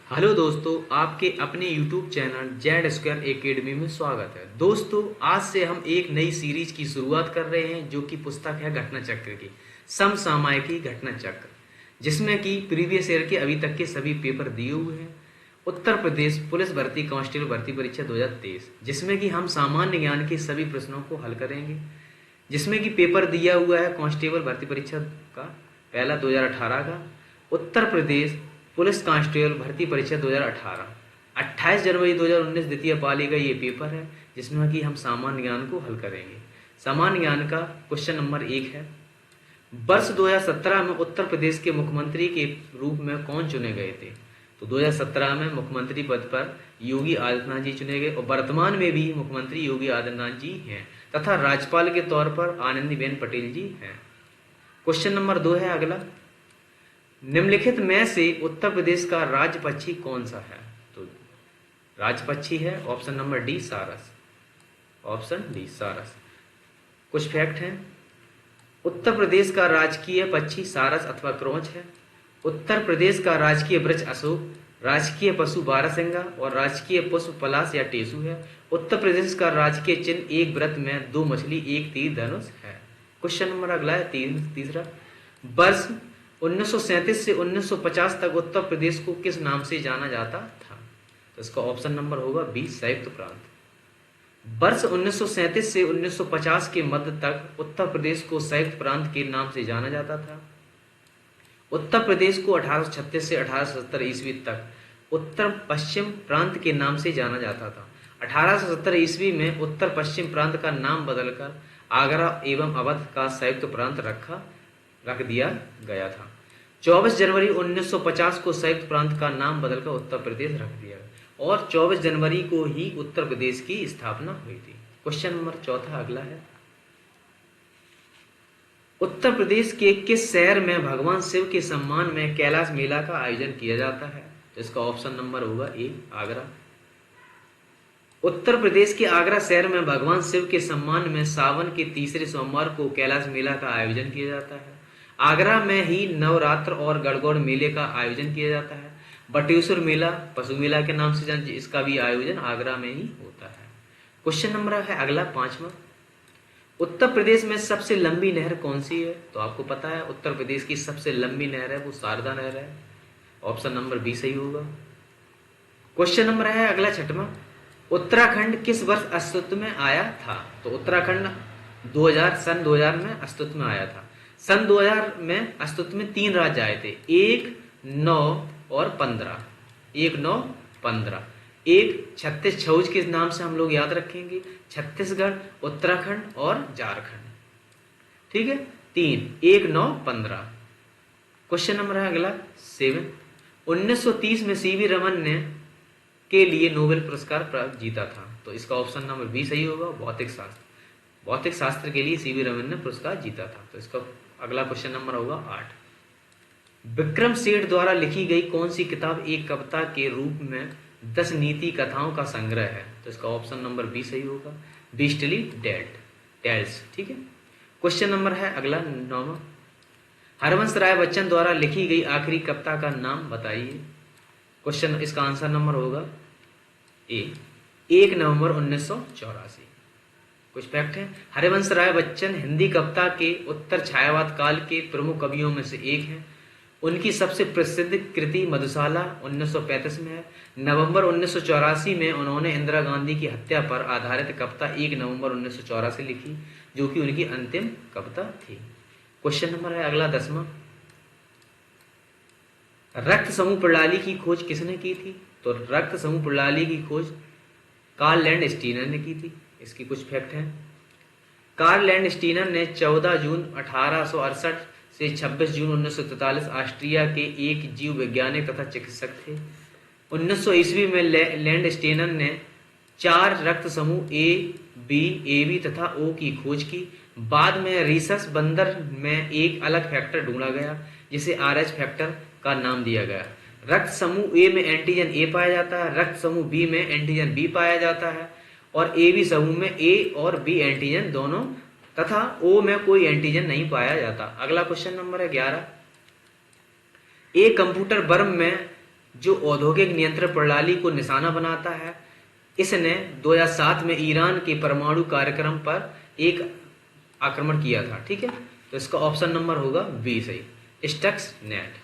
Hello दोस्तों, आपके अपने YouTube channel Z square academy में स्वागत है। दोस्तों, आज से हम एक नई सीरीज की शुरुआत कर रहे हैं जो कि पुस्तक है घटना चक्र की, समसामयिकी घटना चक्र, जिसमें कि प्रीवियस ईयर के अभी तक के सभी पेपर दिए हुए हैं। उत्तर प्रदेश पुलिस भर्ती कांस्टेबल भर्ती परीक्षा 2023, जिसमें कि हम सामान्य ज्ञान के सभी प्रश्नों को हल करेंगे। जिसमें कि पेपर दिया हुआ है कांस्टेबल भर्ती परीक्षा का पहला 2018 का, उत्तर प्रदेश पुलिस कांस्टेबल भर्ती परीक्षा 2018, 28 जनवरी 2019 द्वितीय पाली का ये पेपर है, जिसमें कि हम सामान्य ज्ञान को हल करेंगे। सामान्य ज्ञान का क्वेश्चन नंबर 1 है, वर्ष 2017 में उत्तर प्रदेश के मुख्यमंत्री के रूप में कौन चुने गए थे? तो 2017 में मुख्यमंत्री पद पर योगी आदित्यनाथ जी चुने गए और वर्तमान में भी मुख्यमंत्री योगी आदित्यनाथ जी हैं तथा राज्यपाल के तौर पर आनंदीबेन पटेल जी हैं। क्वेश्चन नंबर 2 है अगला, निम्नलिखित में से उत्तर प्रदेश का राज्य पक्षी कौन सा है? तो राज्य पक्षी है ऑप्शन नंबर डी सारस, ऑप्शन डी सारस। कुछ फैक्ट हैं, उत्तर प्रदेश का राजकीय पक्षी सारस अथवा क्रोंच है। उत्तर प्रदेश का राजकीय वृक्ष अशोक, राजकीय पशु बारहसिंगा और राजकीय पुष्प पलाश या टेसु है। उत्तर प्रदेश का राजकीय चिन्ह एक व्रत में 2 मछली 1 तीर धनुष है। क्वेश्चन नंबर अगला है तीसरा, वर्ष 1937 से 1950 तक उत्तर प्रदेश को किस नाम से जाना जाता था? तो इसका ऑप्शन नंबर होगा बी संयुक्त प्रांत। वर्ष 1937 से 1950 के मध्य तक उत्तर प्रदेश को संयुक्त प्रांत के नाम से जाना जाता था। उत्तर प्रदेश को 1836 से 1870 ईस्वी तक उत्तर पश्चिम प्रांत के नाम से जाना जाता था। 1870 ईस्वी में उत्तर पश्चिम प्रांत का नाम बदलकर आगरा एवं अवध का संयुक्त प्रांत रख दिया गया था। 24 जनवरी 1950 को संयुक्त प्रांत का नाम बदलकर उत्तर प्रदेश रख दिया गया और 24 जनवरी को ही उत्तर प्रदेश की स्थापना हुई थी। क्वेश्चन नंबर 4 अगला है, उत्तर प्रदेश के किस शहर में भगवान शिव के सम्मान में कैलाश मेला का आयोजन किया जाता है? तो इसका ऑप्शन नंबर होगा ए आगरा। उत्तर प्रदेश के आगरा शहर में भगवान शिव के सम्मान में सावन के तीसरे सोमवार को कैलाश मेला का आयोजन किया जाता है। आगरा में ही नवरात्र और गणगौर मेले का आयोजन किया जाता है। बटेश्वर मेला पशु मेला के नाम से जान, इसका भी आयोजन आगरा में ही होता है। क्वेश्चन नंबर है अगला 5वां, उत्तर प्रदेश में सबसे लंबी नहर कौन सी है? तो आपको पता है उत्तर प्रदेश की सबसे लंबी नहर है वो शारदा नहर है, ऑप्शन नंबर बी सही होगा। क्वेश्चन नंबर है अगला 6वां, उत्तराखंड किस वर्ष अस्तित्व में आया था? तो उत्तराखंड सन 2000 में अस्तित्व में आया था। सन 2000 में अस्तित्व में 3 राज्य आए थे, 1, 9 और 15। 1, 9, 15। 1 छत्तीस छौज के नाम से हम लोग याद रखेंगे, छत्तीसगढ़, उत्तराखंड और झारखंड। ठीक है, 3, 1, 9, 15। क्वेश्चन नंबर है अगला 7, 1930 में सीवी रमन ने के लिए नोबेल पुरस्कार जीता था। तो इसका ऑप्शन नंबर बी सही होगा, भौतिक शास्त्र के लिए सीवी रमन ने पुरस्कार जीता था। तो इसका अगला क्वेश्चन नंबर होगा 8, विक्रम सेठ द्वारा लिखी गई कौन सी किताब एक कविता के रूप में 10 नीति कथाओं का संग्रह है? तो इसका ऑप्शन नंबर बी सही होगा, बीस्टली टेल्स। ठीक है, क्वेश्चन नंबर है अगला 9वां, हरवंश राय बच्चन द्वारा लिखी गई आखिरी कविता का नाम बताइए। क्वेश्चन इसका आंसर नंबर होगा ए 1 नवंबर 1984। कुछ फैक्ट है, हरिवंश राय बच्चन हिंदी कविता के उत्तर छायावाद काल के प्रमुख कवियों में से एक हैं। उनकी सबसे प्रसिद्ध कृति मधुशाला 1935 में है। नवंबर 1984 में उन्होंने इंदिरा गांधी की हत्या पर आधारित कविता 1 नवंबर 1984 लिखी, जो कि उनकी अंतिम कविता थी। क्वेश्चन नंबर है अगला 10वां, रक्त समूह प्रणाली की खोज किसने की थी? तो रक्त समूह प्रणाली की खोज कार्ल लैंडस्टीनर ने की थी। इसकी कुछ फैक्ट हैं, कार्ल लैंडस्टीनर ने 14 जून 1868 से 26 जून 1943 ऑस्ट्रिया के एक जीव वैज्ञानिक तथा चिकित्सक थे। 1900 ईस्वी में लैंडस्टीनर ने 4 रक्त समूह ए, बी, AB तथा O की खोज की। बाद में रिसस बंदर में एक अलग फैक्टर ढूंढा गया जिसे RH फैक्टर का नाम दिया गया। रक्त समूह ए में एंटीजन ए पाया जाता है, रक्त समूह बी में एंटीजन बी पाया जाता है और AB समूह में ए और बी एंटीजन दोनों तथा O में कोई एंटीजन नहीं पाया जाता। अगला क्वेश्चन नंबर है 11, एक कंप्यूटर वर्म में जो औद्योगिक नियंत्रण प्रणाली को निशाना बनाता है। इसने 2007 में ईरान के परमाणु कार्यक्रम पर एक आक्रमण किया था। ठीक है, तो इसका ऑप्शन नंबर होगा बी सही, स्टक्स नेट।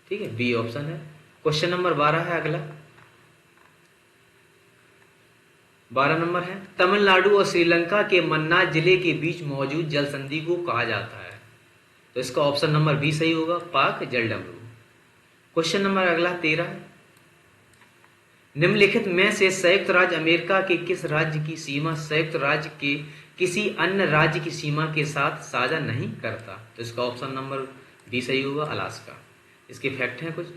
ठीक है, बी ऑप्शन है। क्वेश्चन नंबर 12 है अगला। 12 नंबर है, तमिलनाडु और श्रीलंका के मन्नार जिले के बीच मौजूद जल संधि को कहा जाता है। तो इसका ऑप्शन नंबर बी सही होगा, पाक जलडमरू। क्वेश्चन नंबर अगला 13 है, निम्नलिखित में से संयुक्त राज्य अमेरिका के किस राज्य की सीमा संयुक्त राज्य के किसी अन्य राज्य की सीमा के साथ साझा नहीं करता। तो इसका ऑप्शन नंबर बी सही होगा, अलास्का। इसके फैक्ट हैं कुछ।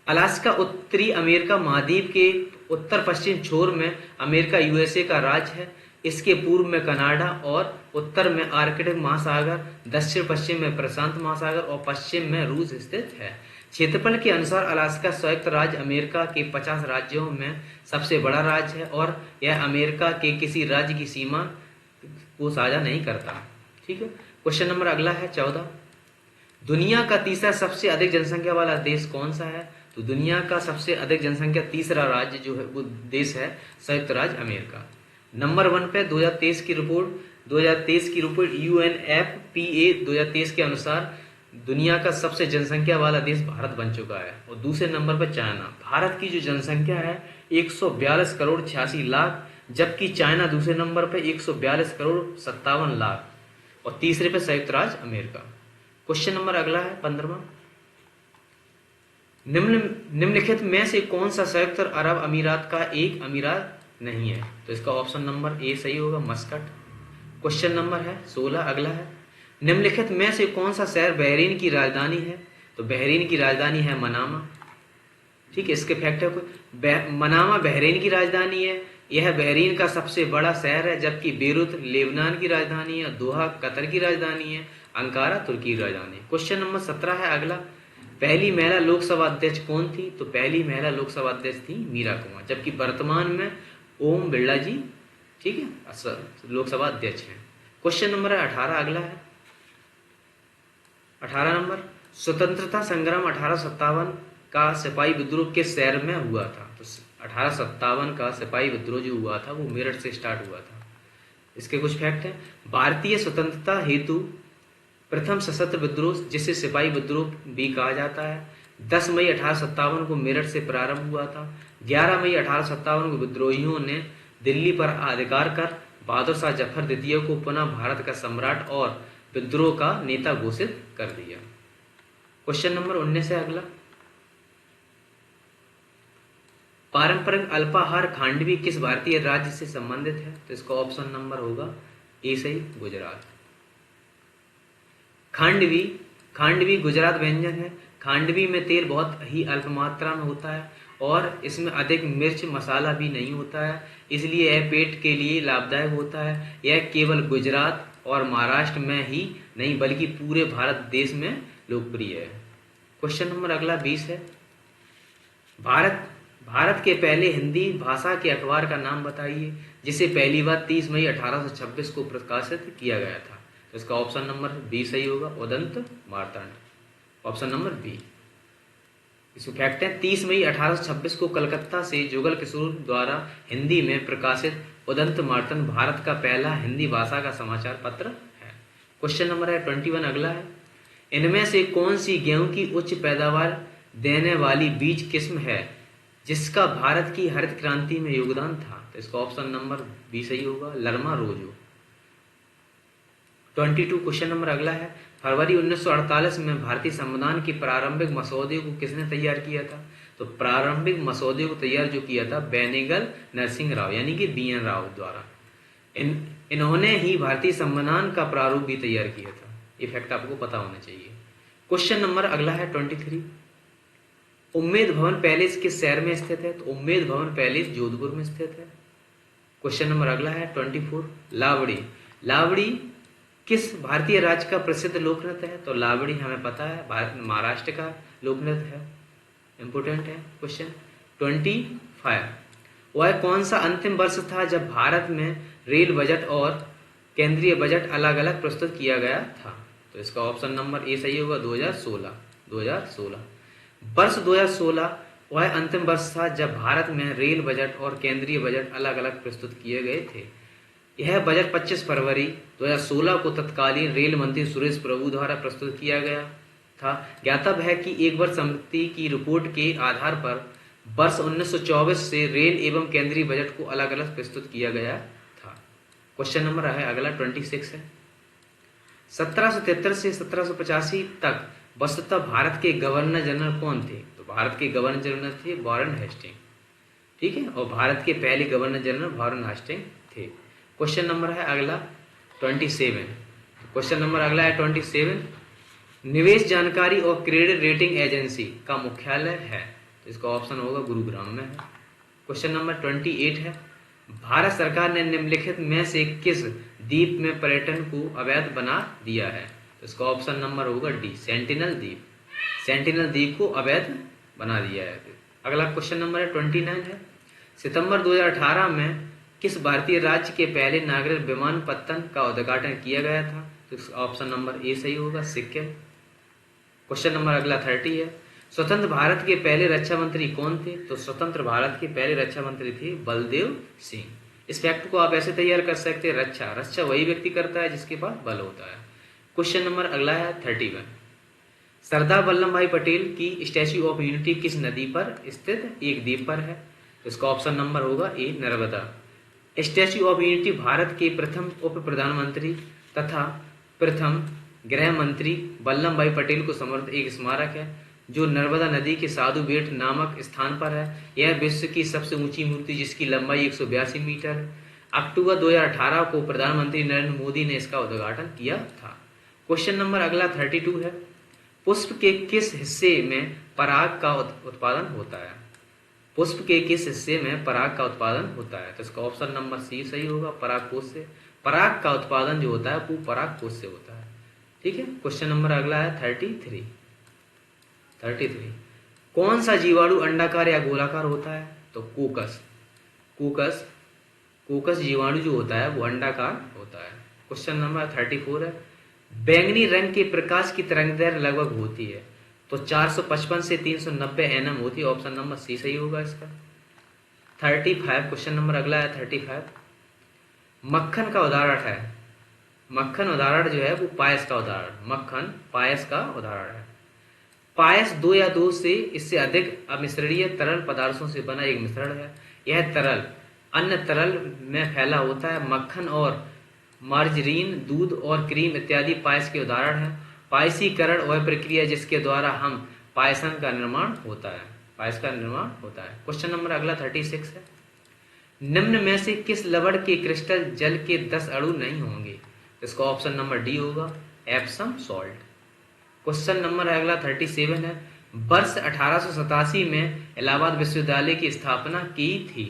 अलास्का उत्तरी अमेरिका महाद्वीप के उत्तर पश्चिम छोर में अमेरिका यूएसए का राज्य है। इसके पूर्व में कनाडा और उत्तर में आर्कटिक महासागर, दक्षिण पश्चिम में प्रशांत महासागर और पश्चिम में रूस स्थित है। क्षेत्रफल के अनुसार अलास्का संयुक्त राज्य अमेरिका के 50 राज्यों में सबसे बड़ा राज्य है और यह अमेरिका के किसी राज्य की सीमा को साझा नहीं करता। ठीक है, क्वेश्चन नंबर अगला है 14, दुनिया का तीसरा सबसे अधिक जनसंख्या वाला देश कौन सा है। तो दुनिया का सबसे अधिक जनसंख्या तीसरा राज्य जो है वो देश है संयुक्त राज्य अमेरिका। नंबर 1 पे 2023 की रिपोर्ट UNFPA 2023 के अनुसार दुनिया का सबसे जनसंख्या वाला देश भारत बन चुका है। और दूसरे नंबर पर चाइना। भारत की जो जनसंख्या है 142 करोड़ 86 लाख, जबकि चाइना दूसरे नंबर पर 142 करोड़ 57 लाख और तीसरे पे संयुक्त राज्य अमेरिका। क्वेश्चन नंबर अगला है 15वां, निम्नलिखित में से कौन सा संयुक्त अरब अमीरात का एक अमीरात नहीं है। तो इसका ऑप्शन नंबर ए सही होगा, मस्कट। क्वेश्चन नंबर है 16 अगला है, निम्नलिखित में से कौन सा शहर बहरीन की राजधानी है। तो बहरीन की राजधानी है मनामा। ठीक है, इसके फैक्ट है मनामा बहरीन की राजधानी है। यह बहरीन का सबसे बड़ा शहर है, जबकि बेरूत लेबनान की राजधानी है, दोहा कतर की राजधानी है, अंकारा तुर्की की राजधानी है। क्वेश्चन नंबर 17 है अगला, पहली महिला लोकसभा अध्यक्ष कौन थी। तो पहली महिला लोकसभा अध्यक्ष थी मीरा कुमार, जबकि वर्तमान में ओम बिरला जी ठीक है लोकसभा अध्यक्ष हैं। क्वेश्चन नंबर 18 अगला है, 18 नंबर, स्वतंत्रता संग्राम 1857 का सिपाही विद्रोह किस शहर में हुआ था। तो 1857 का सिपाही विद्रोह जो हुआ था वो मेरठ से स्टार्ट हुआ था। इसके कुछ फैक्ट हैं, भारतीय स्वतंत्रता हेतु प्रथम सशस्त्र विद्रोह जिसे सिपाही विद्रोह भी कहा जाता है 10 मई 1857 को मेरठ से प्रारंभ हुआ था। 11 मई 1857 को विद्रोहियों ने दिल्ली पर अधिकार कर बहादुर शाह जफर द्वितीय को पुनः भारत का सम्राट और विद्रोह का नेता घोषित कर दिया। क्वेश्चन नंबर 19 है अगला, पारंपरिक अल्पाहार खांडवी किस भारतीय राज्य से संबंधित है। तो इसका ऑप्शन नंबर होगा ए सही, गुजरात। खांडवी गुजरात व्यंजन है। खांडवी में तेल बहुत ही अल्प मात्रा में होता है और इसमें अधिक मिर्च मसाला भी नहीं होता है, इसलिए यह पेट के लिए लाभदायक होता है। यह केवल गुजरात और महाराष्ट्र में ही नहीं बल्कि पूरे भारत देश में लोकप्रिय है। क्वेश्चन नंबर अगला 20 है, भारत के पहले हिंदी भाषा के अखबार का नाम बताइए जिसे पहली बार 30 मई 1826 को प्रकाशित किया गया था। तो इसका ऑप्शन नंबर बी सही होगा, Udant Martand. Option number B. इसको फैक्ट है 30 मई 1826 को कलकत्ता से जुगल किशोर द्वारा हिंदी में प्रकाशित उदंत मार्तंड भारत का पहला हिंदी भाषा का समाचार पत्र है। क्वेश्चन नंबर है 21 अगला है, इनमें से कौन सी गेहूं की उच्च पैदावार देने वाली बीज किस्म है जिसका भारत की हरित क्रांति में योगदान था। तो इसका ऑप्शन नंबर बी सही होगा, लरमा रोजो। 22 क्वेश्चन नंबर अगला है, फरवरी 1948 में भारतीय संविधान के प्रारंभिक मसौदे को किसने तैयार किया था। तो प्रारंभिक मसौदे को तैयार जो किया था बेनेगल नरसिंह राव यानी कि BN राव द्वारा। इन्होंने ही भारतीय संविधान का प्रारूप भी तैयार किया था। ये फैक्ट आपको पता होना चाहिए। क्वेश्चन नंबर अगला है 23, उम्मेद भवन पैलेस किस शहर में स्थित है। तो उम्मेद भवन पैलेस जोधपुर में स्थित है। क्वेश्चन नंबर अगला है 24, लावड़ी किस भारतीय राज्य का प्रसिद्ध लोक नृत्य है। तो लावड़ी हमें पता है महाराष्ट्र का लोक नृत्य है, इंपोर्टेंट है। क्वेश्चन 25, वह कौन सा अंतिम वर्ष था जब भारत में रेल बजट और केंद्रीय बजट अलग अलग प्रस्तुत किया गया था। तो इसका ऑप्शन नंबर ए सही होगा, 2016। वर्ष 2016 वह अंतिम वर्ष था जब भारत में रेल बजट और केंद्रीय बजट अलग अलग प्रस्तुत किए गए थे। यह बजट 25 फरवरी 2016 को तत्कालीन रेल मंत्री सुरेश प्रभु द्वारा प्रस्तुत किया गया था। ज्ञातव्य है कि एक वर्ष समिति की रिपोर्ट के आधार पर वर्ष 1924 से रेल एवं केंद्रीय बजट को अलग अलग प्रस्तुत किया गया था। क्वेश्चन नंबर है अगला 26 है। 1773 से 1785 तक वस्तुतः भारत के गवर्नर जनरल कौन थे? तो भारत के गवर्नर जनरल थे वॉरेन हेस्टिंग, ठीक है, और भारत के पहले गवर्नर जनरल वॉरेन हेस्टिंग थे। क्वेश्चन नंबर है अगला 27। क्वेश्चन नंबर अगला है 27। निवेश जानकारी और क्रेडिट रेटिंग एजेंसी का मुख्यालय है, तो इसका ऑप्शन होगा गुरुग्राम में है। क्वेश्चन नंबर 28 है। भारत सरकार ने निम्नलिखित में से किस द्वीप में पर्यटन को अवैध बना दिया है? तो इसका ऑप्शन नंबर होगा डी, सेंटिनल द्वीप। सेंटिनल द्वीप को अवैध बना दिया है। अगला क्वेश्चन नंबर है 29 है। सितंबर 2018 में किस भारतीय राज्य के पहले नागरिक विमानपत्तन का उद्घाटन किया गया था? तो ऑप्शन नंबर ए सही होगा, सिक्किम। क्वेश्चन नंबर अगला 30 है। स्वतंत्र भारत के पहले रक्षा मंत्री कौन थे? तो स्वतंत्र भारत के पहले रक्षा मंत्री थे बलदेव सिंह। इस फैक्ट को आप ऐसे तैयार कर सकते हैं, रक्षा वही व्यक्ति करता है जिसके पास बल होता है। क्वेश्चन नंबर अगला है 31। सरदार वल्लभ भाई पटेल की स्टैच्यू ऑफ यूनिटी किस नदी पर स्थित एक द्वीप पर है? तो इसका ऑप्शन नंबर होगा A, Narmada. Statue of unity Bharat के प्रथम उप प्रधानमंत्री तथा प्रथम गृह मंत्री वल्लभ भाई पटेल को समर्पित एक स्मारक है जो नर्मदा नदी के साधु बेट नामक स्थान पर है। यह विश्व की सबसे ऊंची मूर्ति जिसकी लंबाई 182 मीटर है। अक्टूबर 2018 को प्रधानमंत्री नरेंद्र मोदी ने इसका उद्घाटन किया था। क्वेश्चन नंबर अगला 32 है। पुष्प के किस हिस्से में पराग का उत्पादन होता है? पुष्प के किस हिस्से में पराग का उत्पादन होता है? तो इसका ऑप्शन नंबर सी सही होगा, परागकोश से। पराग का उत्पादन जो होता है वो परागकोश से होता है, ठीक है। क्वेश्चन नंबर अगला है 33। कौन सा जीवाणु अंडाकार या गोलाकार होता है? तो कोकस जीवाणु जो होता है वो अंडाकार होता है। क्वेश्चन नंबर 34 है। बैंगनी रंग के प्रकाश की तरंगदैर्घ्य लगभग होती है, तो 455 से 390 nm होती है। ऑप्शन नंबर सी सही होगा इसका। 35 क्वेश्चन नंबर अगला है 35। मक्खन का उदाहरण है, मक्खन उदाहरण जो है वो पायस का उदाहरण, मक्खन पायस का उदाहरण है। पायस 2 या 2 से इससे अधिक अमिश्रणीय तरल पदार्थों से बना एक मिश्रण है। यह तरल अन्य तरल में फैला होता है। मक्खन और मार्जरीन, दूध और क्रीम इत्यादि पायस के उदाहरण हैं। पायसीकरण वह प्रक्रिया जिसके द्वारा हम पायसन का निर्माण होता है, पायस का निर्माण होता है। क्वेश्चन नंबर अगला 36 है। निम्न में से किस लवण के क्रिस्टल जल के 10 अणु नहीं होंगे? इसका ऑप्शन नंबर डी होगा, एप्सम सॉल्ट। क्वेश्चन नंबर अगला 37 है। वर्ष 1887 में इलाहाबाद विश्वविद्यालय की स्थापना की थी,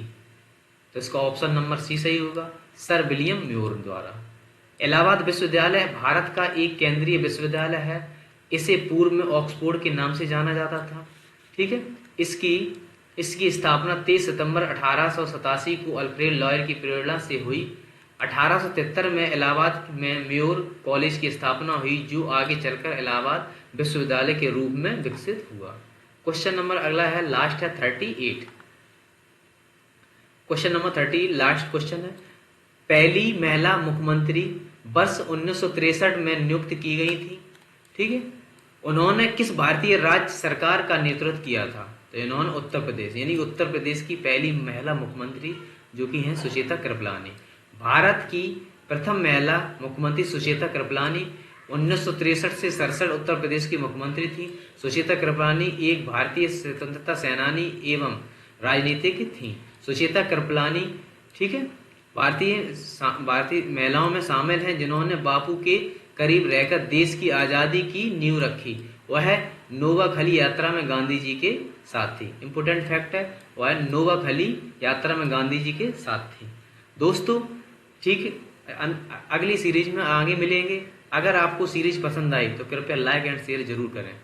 तो इसका ऑप्शन नंबर सी सही होगा, सर विलियम म्योर द्वारा। इलाहाबाद विश्वविद्यालय भारत का एक केंद्रीय विश्वविद्यालय है। इसे पूर्व में ऑक्सफोर्ड के नाम से जाना जाता था, ठीक है। इसकी स्थापना 23 सितंबर 1887 को अल्फ्रेड लॉयर की प्रेरणा से हुई। 1873 में इलाहाबाद में म्योर कॉलेज की स्थापना हुई जो आगे चलकर इलाहाबाद विश्वविद्यालय के रूप में विकसित हुआ। क्वेश्चन नंबर अगला है लास्ट है 38। क्वेश्चन नंबर 30 लास्ट क्वेश्चन है। पहली महिला मुख्यमंत्री वर्ष 1963 में नियुक्त की गई थी, ठीक है। उन्होंने किस भारतीय राज्य सरकार का नेतृत्व किया था? तो इन्होंने उत्तर प्रदेश, यानी उत्तर प्रदेश की पहली महिला मुख्यमंत्री जो कि हैं सुचेता कृपलानी। भारत की प्रथम महिला मुख्यमंत्री सुचेता कृपलानी 1963 से 67 उत्तर प्रदेश की मुख्यमंत्री थी। सुचेता कृपलानी एक भारतीय स्वतंत्रता सेनानी एवं राजनीतिक थी। सुचेता कृपलानी, ठीक है, भारतीय महिलाओं में शामिल हैं जिन्होंने बापू के करीब रहकर देश की आज़ादी की नींव रखी। वह नोवाखली यात्रा में गांधी जी के साथ थी। इंपोर्टेंट फैक्ट है, वह नोवाखली यात्रा में गांधी जी के साथ थी। दोस्तों, ठीक, अगली सीरीज में आगे मिलेंगे। अगर आपको सीरीज पसंद आई तो कृपया लाइक एंड शेयर जरूर करें।